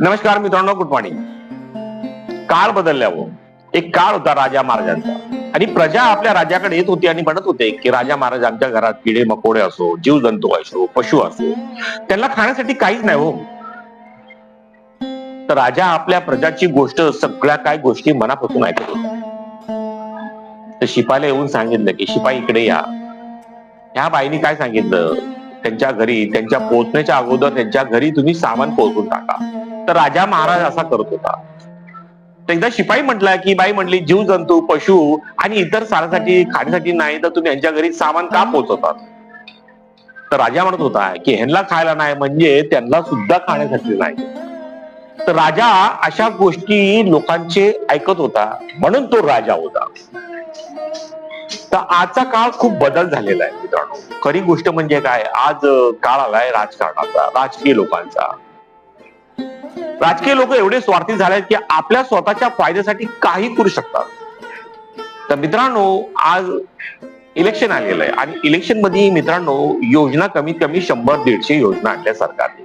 नमस्कार मित्रांनो, good morning. काळ बदलल्यावर एक काळ होता राजा महाराजांचा आणि प्रजा आपल्या राजाकडे येत होती आणि म्हणत होते की राजा महाराज आमच्या घरात किडे मकोडे असो, जीवजंतू असो, पशु असो, त्यांना खाण्यासाठी काहीच नाही हो. तर राजा आपल्या प्रजाची गोष्ट सगळ्या काय गोष्टी मनापासून ऐकत होता. तर शिपाईला येऊन सांगितलं की शिपाई इकडे या. ह्या बाईनी काय सांगितलं, त्यांच्या घरी त्यांच्या पोहोचण्याच्या अगोदर त्यांच्या घरी तुम्ही सामान पोहोचून टाका. तर राजा महाराज असा करत होता. तर एकदा शिपाई म्हटला की बाई म्हटली जीवजंतू पशु आणि इतर सारासाठी खाण्यासाठी नाही तर तुम्ही यांच्या घरी सामान का पोहोचवतात. तर राजा म्हणत होता की ह्यांना खायला नाही म्हणजे त्यांना सुद्धा खाण्यासाठी नाही. तर राजा अशा गोष्टी लोकांचे ऐकत होता म्हणून तो राजा होता. तर आजचा काळ खूप बदल झालेला आहे मित्रांनो. खरी गोष्ट म्हणजे काय, आज काळ आलाय राजकारणाचा, राजकीय लोकांचा. राजकीय लोक एवढे स्वार्थी झाले की आपल्या स्वतःच्या फायद्यासाठी काही करू शकतात. तर मित्रांनो, आज इलेक्शन आलेलं आहे आणि इलेक्शन मध्ये मित्रांनो योजना कमीत कमी 100-150 योजना आणल्या सरकारने.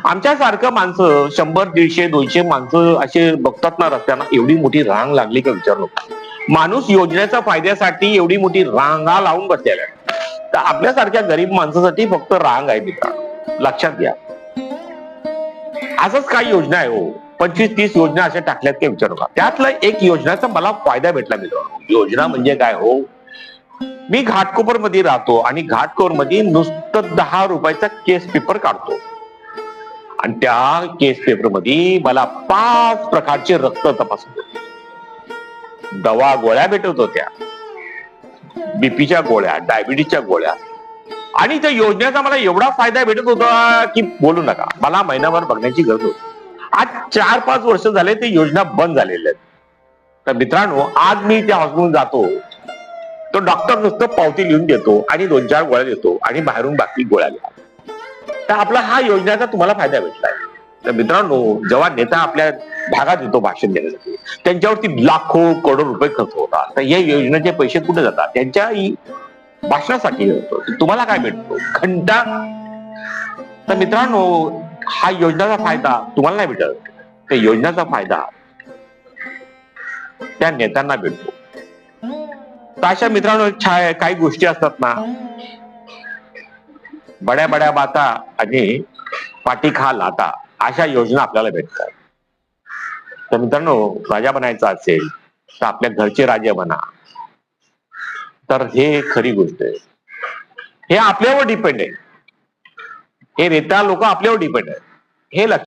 आमच्या सारखं माणसं 100-150-200 माणसं असे बघतात ना रस्त्याना, एवढी मोठी रांग लागली का विचार नको. माणूस योजनेच्या फायद्यासाठी एवढी मोठी रांगा लावून बसलेला आहे. तर आपल्यासारख्या गरीब माणसासाठी फक्त रांग आहे मित्रांनो, लक्षात घ्या. असंच काही योजना आहे हो, 25-30 योजना अशा टाकल्यात की विचारू नका. त्यातला एक योजनेचा मला फायदा भेटला मित्रांनो. योजना म्हणजे काय हो, मी घाटकोपर मध्ये राहतो आणि घाटकोपर मध्ये नुसतं 10 रुपयाचा केस पेपर काढतो आणि त्या केस पेपर मध्ये मला 5 प्रकारचे रक्त तपासत होते, दवा गोळ्या भेटत होत्या, बीपीच्या गोळ्या, डायबिटीसच्या गोळ्या. आणि त्या योजनेचा मला एवढा फायदा भेटत होता की बोलू नका. मला महिनाभर बघण्याची गरज होती. आज 4-5 वर्ष झाले ते योजना बंद झालेल्या आहेत. तर मित्रांनो, आज मी त्या हॉस्पिटल जातो, तो डॉक्टर नुसतं पावती लिहून देतो आणि 2-4 गोळ्या देतो आणि बाहेरून बाकी गोळ्या घ्या. तर आपला हा योजनेचा तुम्हाला फायदा भेटलाय. तर मित्रांनो, जेव्हा नेता आपल्या भागात येतो भाषण देण्यासाठी, त्यांच्यावरती लाखो करोडो रुपये खर्च होतात. तर या योजनेचे पैसे कुठे जातात, त्यांच्या भाषणासाठी होतो. तुम्हाला काय भेटतो, घंटा. तर मित्रांनो, हा योजनेचा फायदा तुम्हाला नाही भेटत, त्या योजनेचा फायदा त्या नेत्यांना भेटतो. तर अशा मित्रांनो काही गोष्टी असतात ना, बड्या बड्या बाता आणि पाठी खा लाता, अशा योजना आपल्याला भेटतात. तर मित्रांनो, राजा बनायचं असेल तर आपल्या घरचे राजे बना. तर हे खरी गोष्ट आहे, हे आपल्यावर डिपेंड आहे. हे नेता लोक आपल्यावर डिपेंड आहे, हे लक्षात